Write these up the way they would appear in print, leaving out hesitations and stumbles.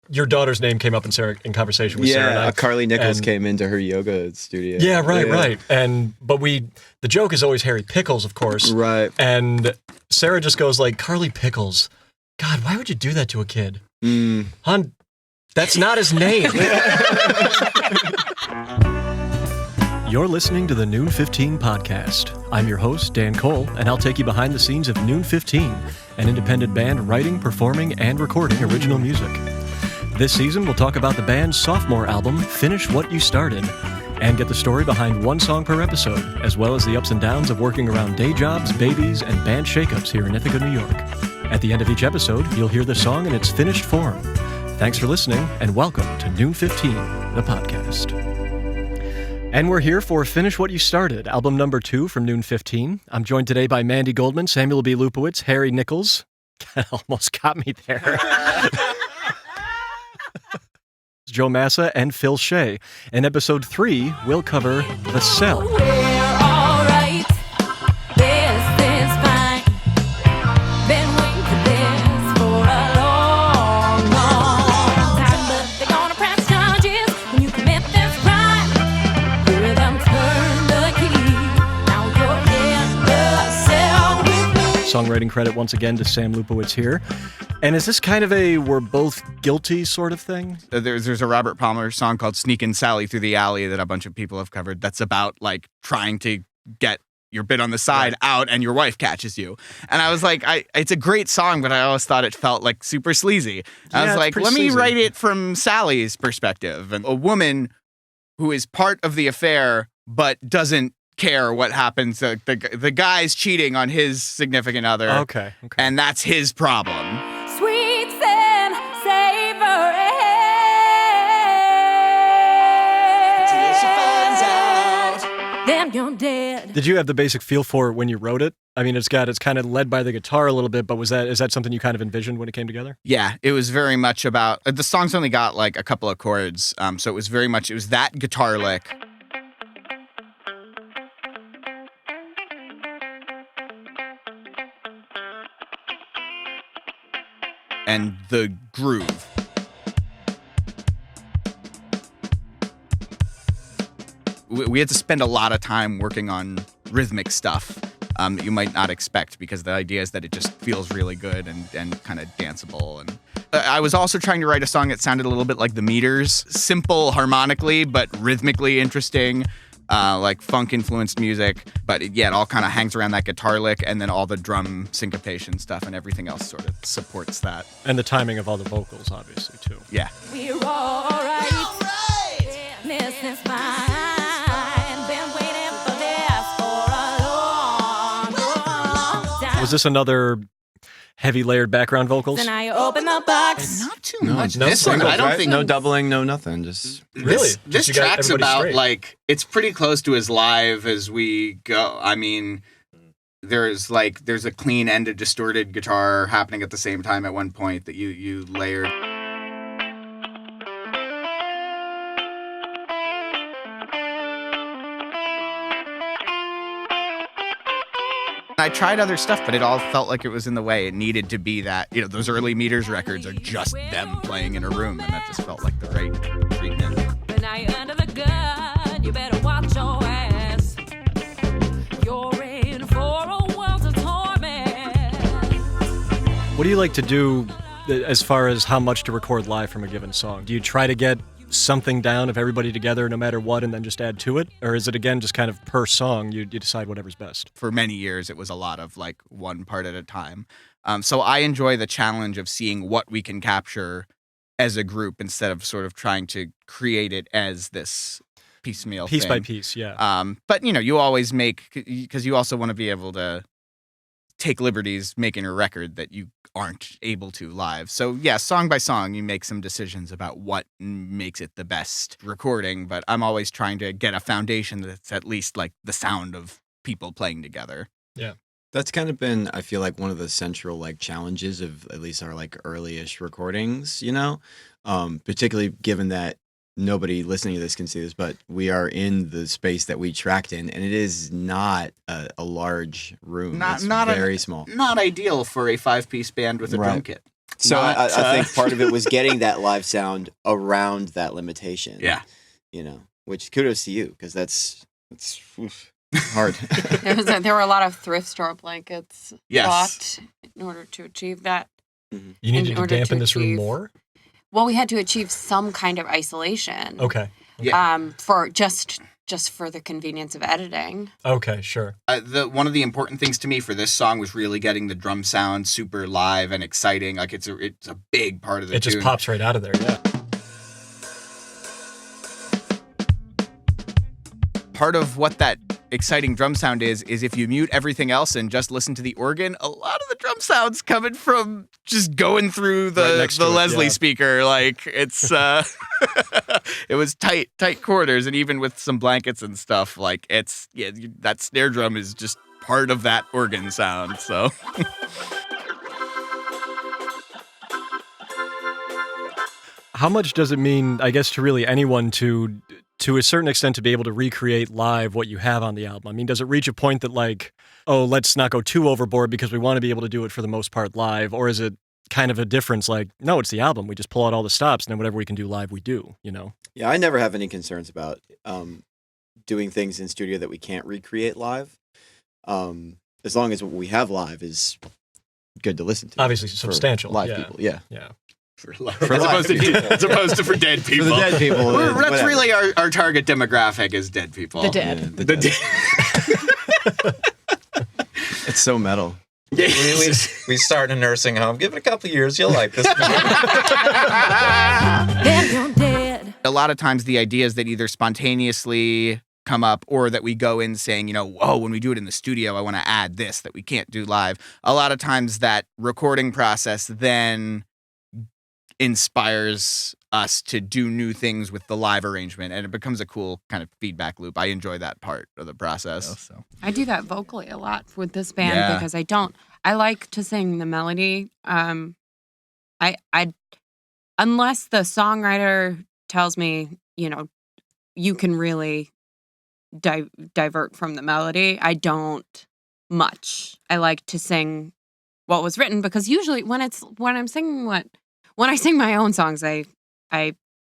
your daughter's name came up in conversation with Sarah and I. Carly Nichols came into her yoga studio. Yeah, right. But the joke is always Harry Pickles, of course. Right. And Sarah just goes like, Carly Pickles. God, why would you do that to a kid? Hon, that's not his name. You're listening to the Noon 15 podcast. I'm your host, Dan Cole, and I'll take you behind the scenes of Noon 15, an independent band writing, performing, and recording original music. This season, we'll talk about the band's sophomore album, Finish What You Started, and get the story behind one song per episode, as well as the ups and downs of working around day jobs, babies, and band shakeups here in Ithaca, New York. At the end of each episode, you'll hear the song in its finished form. Thanks for listening, and welcome to Noon 15, the podcast. And we're here for Finish What You Started, album number 2 from Noon 15. I'm joined today by Mandy Goldman, Samuel B. Lupowitz, Harry Nichols. Almost got me there. Joe Massa and Phil Shea. In episode 3, we'll cover The Cell. We're all right. This is fine. Been waiting for this for a long, long time. But they're gonna press charges when you commit this crime. Hear them turn the key. Now you're in the cell with me. Songwriting credit once again to Sam Lupowitz here. And is this kind of a we're both guilty sort of thing? There's a Robert Palmer song called Sneakin' Sally Through the Alley that a bunch of people have covered that's about like trying to get your bit on the side out and your wife catches you. And I was like, it's a great song, but I always thought it felt like super sleazy. I was like, let me write it from Sally's perspective. And a woman who is part of the affair but doesn't care what happens. The guy's cheating on his significant other. Okay. And that's his problem. Sweets and savory. Till she finds out. Then you're dead. Did you have the basic feel for it when you wrote it? I mean, it's kind of led by the guitar a little bit, but is that something you kind of envisioned when it came together? Yeah, it was very much about, the song's only got like a couple of chords, so it was that guitar lick. And the groove. We had to spend a lot of time working on rhythmic stuff that you might not expect, because the idea is that it just feels really good and kind of danceable. And I was also trying to write a song that sounded a little bit like The Meters, simple harmonically, but rhythmically interesting. Like funk-influenced music, but it all kind of hangs around that guitar lick, and then all the drum syncopation stuff and everything else sort of supports that. And the timing of all the vocals, obviously, too. Yeah. We're all right. Business is fine. Been waiting for this for a long, long time. Was this another heavy layered background vocals? Then I open the box. Not too much. No This one, singles, I don't right? think. No doubling, no nothing. Just Really? This Just you got track's everybody about straight. like, it's pretty close to as live as we go. I mean, there's a clean and a distorted guitar happening at the same time at one point that you layered. I tried other stuff, but it all felt like it was in the way. It needed to be that, those early Meters records are just them playing in a room, and that just felt like the right treatment. When I under the gun, you better watch your ass. You're in for a world of torment. What do you like to do as far as how much to record live from a given song? Do you try to get something down of everybody together no matter what and then just add to it? Or is it, again, just kind of per song, you decide whatever's best? For many years, it was a lot of like one part at a time. So I enjoy the challenge of seeing what we can capture as a group instead of sort of trying to create it as this piecemeal Piece thing. by piece, yeah. But, you always make, because you also want to be able to take liberties making a record that you aren't able to live. So yeah, song by song, you make some decisions about what makes it the best recording, but I'm always trying to get a foundation that's at least like the sound of people playing together. Yeah. that's kind of been, I feel like, one of the central like challenges of at least our like early-ish recordings, particularly given that nobody listening to this can see this, but we are in the space that we tracked in, and it is not a large room. It's very small. Not ideal for a 5-piece band with a drum kit. So Not, I think part of it was getting that live sound around that limitation. Yeah. You know, which kudos to you, because that's oof, hard. There were a lot of thrift store blankets Yes. bought in order to achieve that. Mhm. You needed to order dampen to this room achieve- more? Well, we had to achieve some kind of isolation. Okay. For just for the convenience of editing. Okay, sure. One of the important things to me for this song was really getting the drum sound super live and exciting. Like it's a big part of the It tune. just pops right out of there, yeah. Part of what that exciting drum sound is if you mute everything else and just listen to the organ, a lot of the drum sound's coming from just going through Right the next to it, Leslie yeah. speaker. Like it's it was tight quarters, and even with some blankets and stuff, like that snare drum is just part of that organ sound. So How much does it mean, I guess, to really anyone to a certain extent to be able to recreate live what you have on the album? I mean, does it reach a point that like, oh, let's not go too overboard because we want to be able to do it for the most part live? Or is it kind of a difference like, no, it's the album. We just pull out all the stops and then whatever we can do live, we do, you know? Yeah, I never have any concerns about doing things in studio that we can't recreate live. As long as what we have live is good to listen to. Obviously for substantial. live yeah. people. Yeah. Yeah. as opposed to for dead people. For the dead people. That's whatever. really our target demographic is dead people. The dead. Yeah, the The dead. It's so metal. We start in a nursing home. Give it a couple years, you'll like this. Then you're dead. A lot of times the ideas that either spontaneously come up or that we go in saying, you know, oh, when we do it in the studio, I want to add this that we can't do live. A lot of times that recording process then inspires us to do new things with the live arrangement, and it becomes a cool kind of feedback loop. I enjoy that part of the process. I do that vocally a lot with this band Yeah. because I like to sing the melody. I unless the songwriter tells me, you know, you can really divert from the melody, I don't much. I like to sing what was written because usually when I sing my own songs, I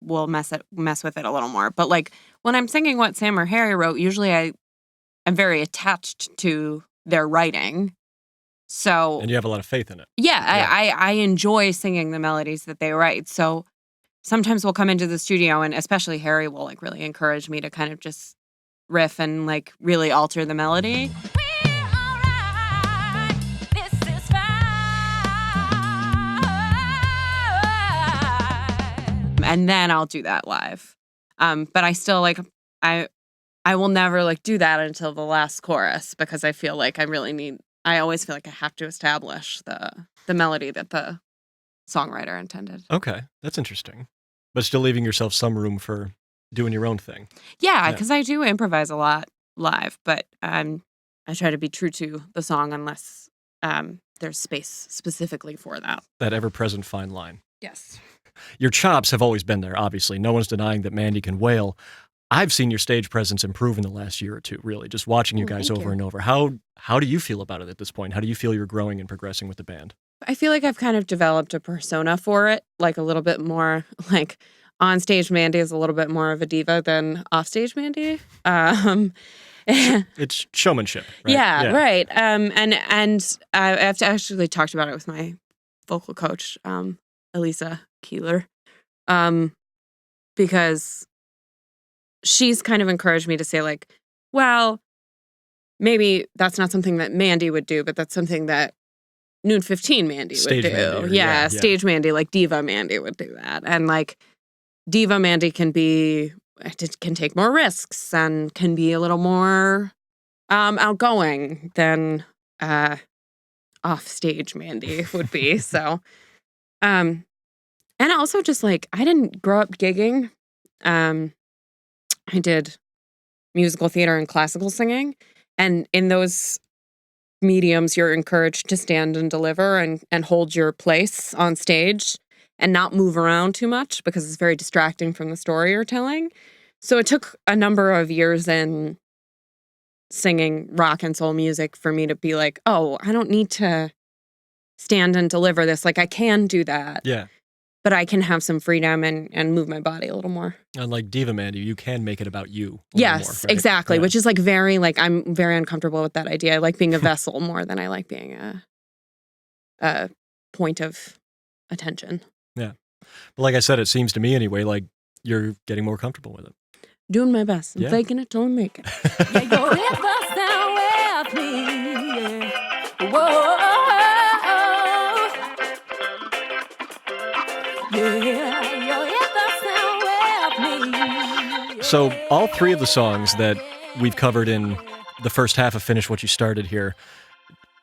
will mess with it a little more. But like when I'm singing what Sam or Harry wrote, usually I'm very attached to their writing. So And you have a lot of faith in it. yeah, Yeah. I enjoy singing the melodies that they write. So sometimes we'll come into the studio, and especially Harry will like really encourage me to kind of just riff and like really alter the melody. We're alright. This is fine. And then I'll do that live. But I still like I will never like do that until the last chorus because I feel like I always feel like I have to establish the melody that the songwriter intended. Okay, that's interesting. But still leaving yourself some room for doing your own thing. Yeah, Yeah. because I do improvise a lot live, but I try to be true to the song unless there's space specifically for that. That ever-present fine line. Yes. Your chops have always been there, obviously. No one's denying that Mandy can wail. I've seen your stage presence improve in the last year or two, really, just watching you Oh, guys thank over you. and over. How do you feel about it at this point? How do you feel you're growing and progressing with the band? I feel like I've kind of developed a persona for it, like a little bit more like on stage Mandy is a little bit more of a diva than off stage Mandy. It's showmanship, right? Yeah, right. And I've actually talked about it with my vocal coach, Elisa Keeler, because she's kind of encouraged me to say like, well, maybe that's not something that Mandy would do, but that's something that Noon 15 Mandy Stage would do. Mandy, or- yeah, yeah. stage Mandy, like Diva Mandy would do that. And like Diva Mandy can take more risks and can be a little more outgoing than off stage Mandy would be. So and also just like I didn't grow up gigging. I did musical theater and classical singing. And in those mediums, you're encouraged to stand and deliver and hold your place on stage and not move around too much because it's very distracting from the story you're telling. So it took a number of years in singing rock and soul music for me to be like, oh, I don't need to stand and deliver this. Like I can do that. Yeah. But I can have some freedom and move my body a little more. And like Diva Mandy, you can make it about you. A little more, Yes, right? exactly. Yeah. Which is like very like I'm very uncomfortable with that idea. I like being a vessel more than I like being a point of attention. Yeah. But like I said, it seems to me anyway, like you're getting more comfortable with it. Doing my best. I'm Yeah. faking it till I make it. Yeah, you're in the sound with me. Yeah. Whoa. Yeah, you're in the sound with me. So all three of the songs that we've covered in the first half of Finish What You Started here,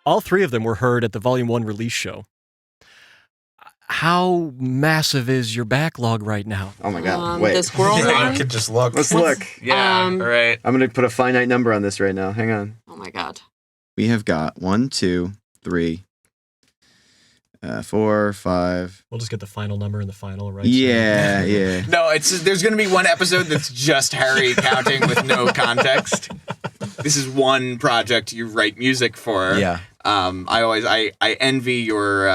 all three of them were heard at the Volume 1 release show. How massive is your backlog right now? Oh my God! The Wait, squirrel Yeah, one. you could just look. let's look. Yeah, Um, right. I'm gonna put a finite number on this right now. Hang on. Oh my God. We have got 1, 2, 3, 4, 5. We'll just get the final number in the final, right? Yeah, yeah. No, there's going to be one episode that's just Harry counting with no context. This is one project you write music for. Yeah. I envy your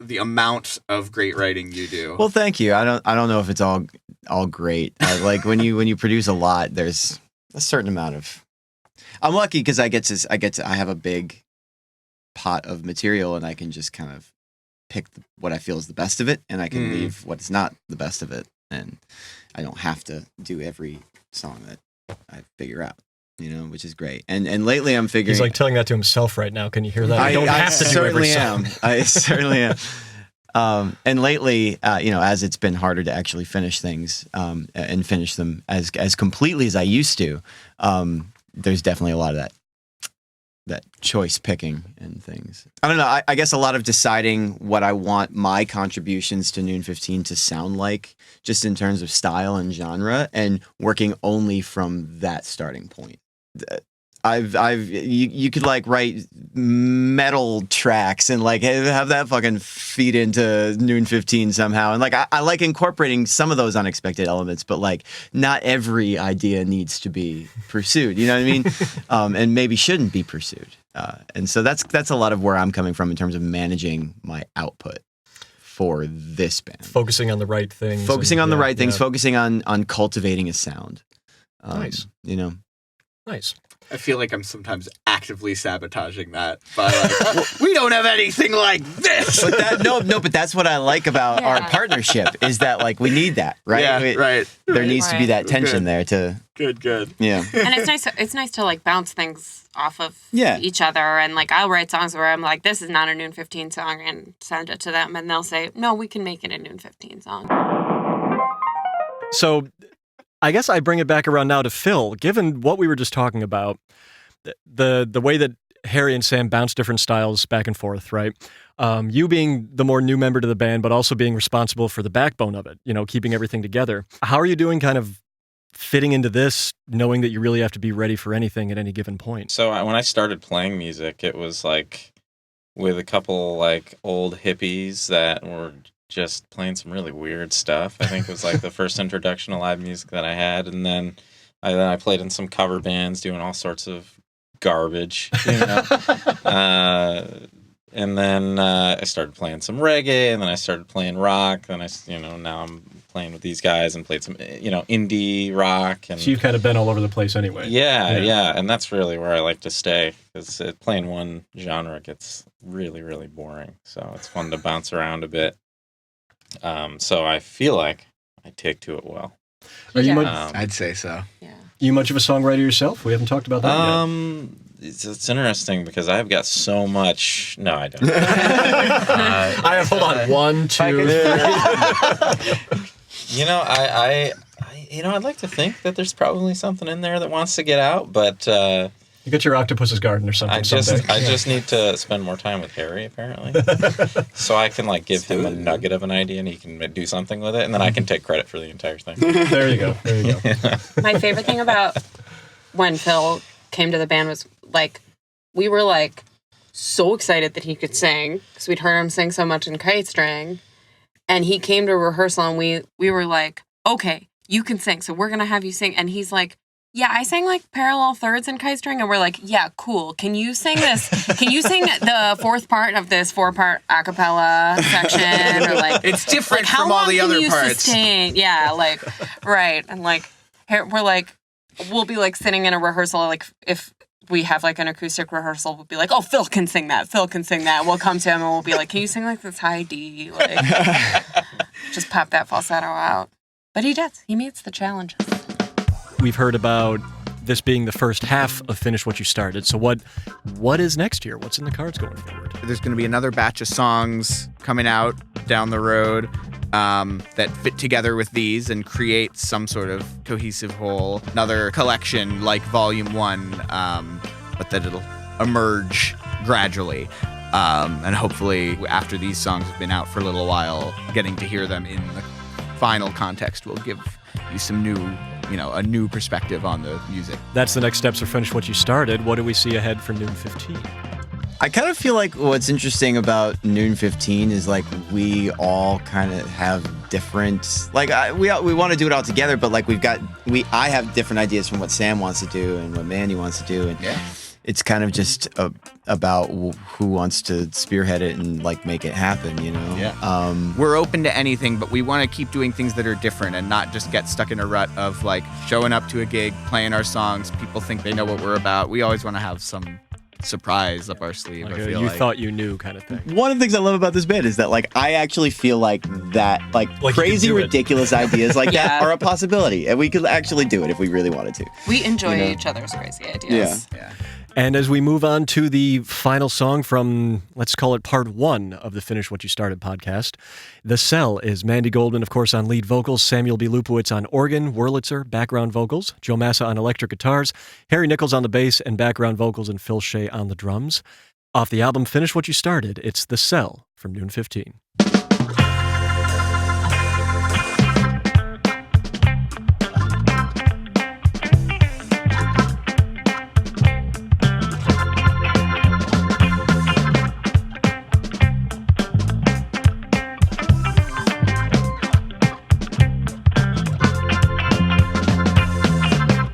the amount of great writing you do. Well, thank you. I don't know if it's all great. Like when you produce a lot, there's a certain amount of. I'm lucky because I have a big pot of material and I can just kind of pick what I feel is the best of it, and I can leave what's not the best of it, and I don't have to do every song that I figure out. Which is great. And lately I'm figuring. He's like telling that to himself right now. Can you hear that? I don't have to do every song. I certainly am. And lately, as it's been harder to actually finish things and finish them as completely as I used to, there's definitely a lot of that choice picking and things. I don't know. I guess a lot of deciding what I want my contributions to Noon 15 to sound like, just in terms of style and genre, and working only from that starting point. You could like write metal tracks and like have that fucking feed into Noon 15 somehow. And like, I like incorporating some of those unexpected elements, but like not every idea needs to be pursued. You know what I mean? And maybe shouldn't be pursued. And so that's a lot of where I'm coming from in terms of managing my output for this band. Focusing on the right things. Focusing on the right things, focusing on cultivating a sound. Nice. Nice. I feel like I'm sometimes actively sabotaging that by like, we don't have anything like this. But but that's what I like about our partnership is that like we need that, right? Yeah, right. There needs to be that tension Good. there to Good. yeah. And it's nice to like bounce things off of Yeah. each other, and like I'll write songs where I'm like, this is not a Noon 15 song, and send it to them, and they'll say, no, we can make it a Noon 15 song. So I guess I bring it back around now to Phil. Given what we were just talking about, the way that Harry and Sam bounce different styles back and forth, right? You being the more new member to the band, but also being responsible for the backbone of it, keeping everything together. How are you doing kind of fitting into this, knowing that you really have to be ready for anything at any given point? So when I started playing music, it was like with a couple like old hippies that were just playing some really weird stuff. I think it was like the first introduction to live music that I had, and then I played in some cover bands doing all sorts of garbage, and then I started playing some reggae, and then I started playing rock, and now I'm playing with these guys and played some indie rock. And So you've kind of been all over the place anyway. yeah, and that's really where I like to stay, because playing one genre gets really, really boring. So it's fun to bounce around a bit. So I feel like I take to it well. Are you, I'd say so. Yeah. you much of a songwriter yourself? We haven't talked about that yet. It's interesting because I've got so much. No, I don't. I have, hold on, 1, 2, I'd like to think that there's probably something in there that wants to get out, but you got your Octopus's Garden or something I someday. just need to spend more time with Harry, apparently, so I can like give him a nugget of an idea and he can do something with it, and then I can take credit for the entire thing. There you go. My favorite thing about when Phil came to the band was like, we were like so excited that he could sing because we'd heard him sing so much in Kite String, and he came to rehearsal and we were like, okay, you can sing, so we're gonna have you sing. And he's like, Yeah, I sang like parallel thirds and kite string, and we're like, yeah, cool. Can you sing this? Can you sing the fourth part of this 4-part a cappella section? Or like, It's different how from all long the can other you parts. sustain? Yeah, like, right. And like, we're like, we'll be like sitting in a rehearsal, like if we have like an acoustic rehearsal, we'll be like, oh, Phil can sing that. Phil can sing that. We'll come to him and we'll be like, can you sing like this high D? Like, just pop that falsetto out. But he does. He meets the challenges. We've heard about this being the first half of Finish What You Started. So what is next year? What's in the cards going forward? There's going to be another batch of songs coming out down the road that fit together with these and create some sort of cohesive whole. Another collection like Volume 1, but that it'll emerge gradually. And hopefully after these songs have been out for a little while, getting to hear them in the final context will give you some new, a new perspective on the music. That's the next steps for Finish What You Started. What do we see ahead for Noon 15? I kind of feel like what's interesting about Noon 15 is like we all kind of have different, like we want to do it all together, but like I have different ideas from what Sam wants to do and what Mandy wants to do, and it's kind of just about who wants to spearhead it and like make it happen, Yeah. We're open to anything, but we want to keep doing things that are different and not just get stuck in a rut of like showing up to a gig, playing our songs. People think they know what we're about. We always want to have some surprise up our sleeve. Like I feel you like. thought you knew kind of thing. One of the things I love about this band is that like I actually feel like that like you crazy could do it. ridiculous ideas like that Yeah. are a possibility, and we could actually do it if we really wanted to. We enjoy You know? each other's crazy ideas. Yeah. And as we move on to the final song from, let's call it part 1 of the Finish What You Started podcast, The Cell is Mandy Goldman, of course, on lead vocals, Samuel B. Lupowitz on organ, Wurlitzer, background vocals, Joe Massa on electric guitars, Harry Nichols on the bass and background vocals, and Phil Shea on the drums. Off the album Finish What You Started, it's The Cell from Noon 15.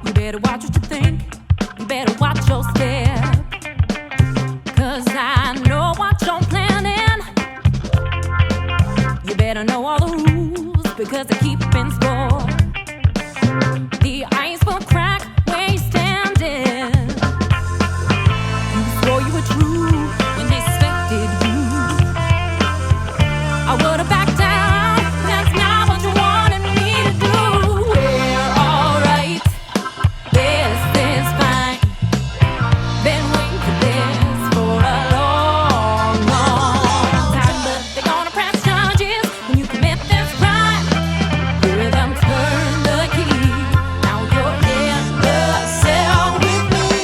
You better watch what you think. You better watch your step. 'Cause I know what you're planning. You better know all the rules because they're keeping score. The ice will crack where you're standing. You swore you were true when they suspected you. I would've backed down. That's not what you wanted me to do. We're alright. This is fine. Been waiting for this for a long, long time. But they're gonna press charges when you commit this crime. Hear them turn the key. Now you're in the cell with me.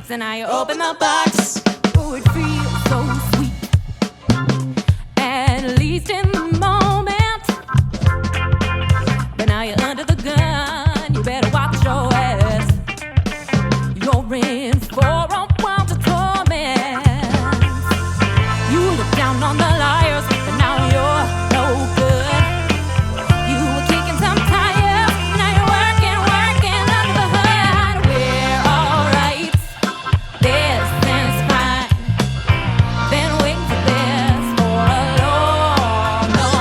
So now you open the box. Oh, it feels so sweet. At least in the moment. But now you're under the gun. You better watch your ass. You're in for a world of torment. You look down on the liars, but now you're no good. You were kicking some tires. Now you're working under the hood. We're alright. This is fine. Been waiting for this for a long, long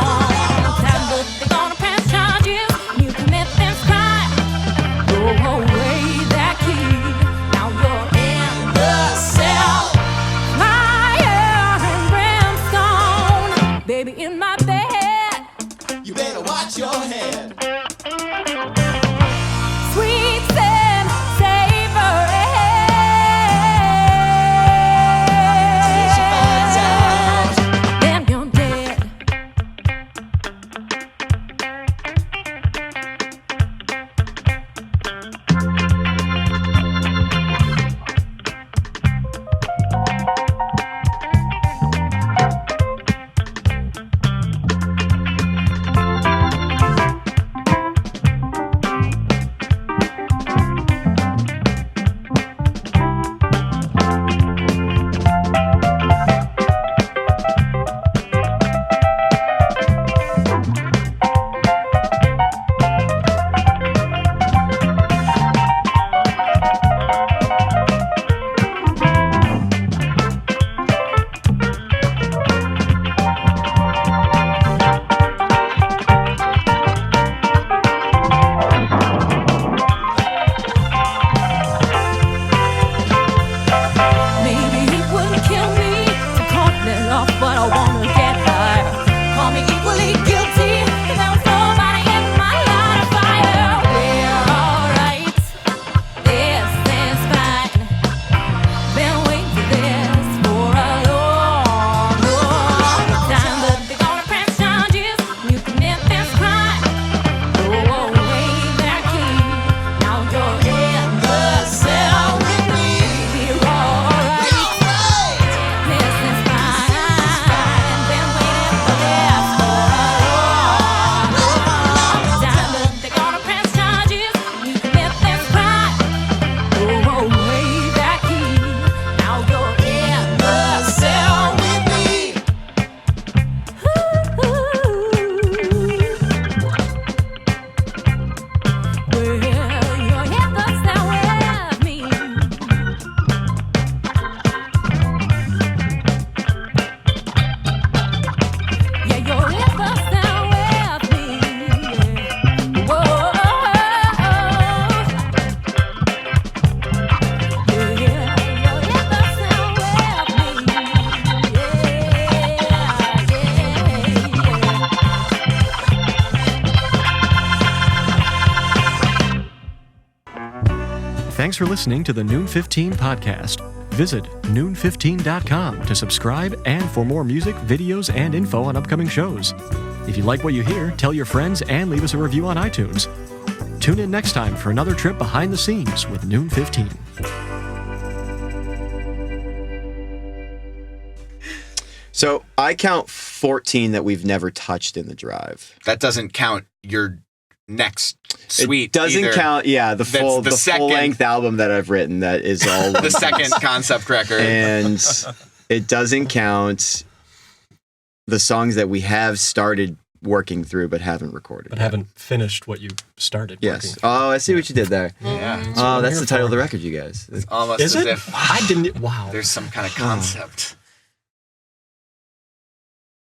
Thanks for listening to the Noon 15 podcast. Visit noon15.com to subscribe and for more music, videos, and info on upcoming shows. If you like what you hear, tell your friends and leave us a review on iTunes. Tune in next time for another trip behind the scenes with Noon 15. So I count 14 that we've never touched in the drive. That doesn't count your next suite. It doesn't either. count. Yeah, the full the the second- full length album that I've written that is all The second concept record. and it doesn't count the songs that we have started working through but haven't recorded. But yet. haven't finished what you started Yes. working. Oh, I see what you did there. Yeah. Oh, that's here the title for. of the record, you guys. Almost Is as it? if I didn't. Wow. there's some kind of concept.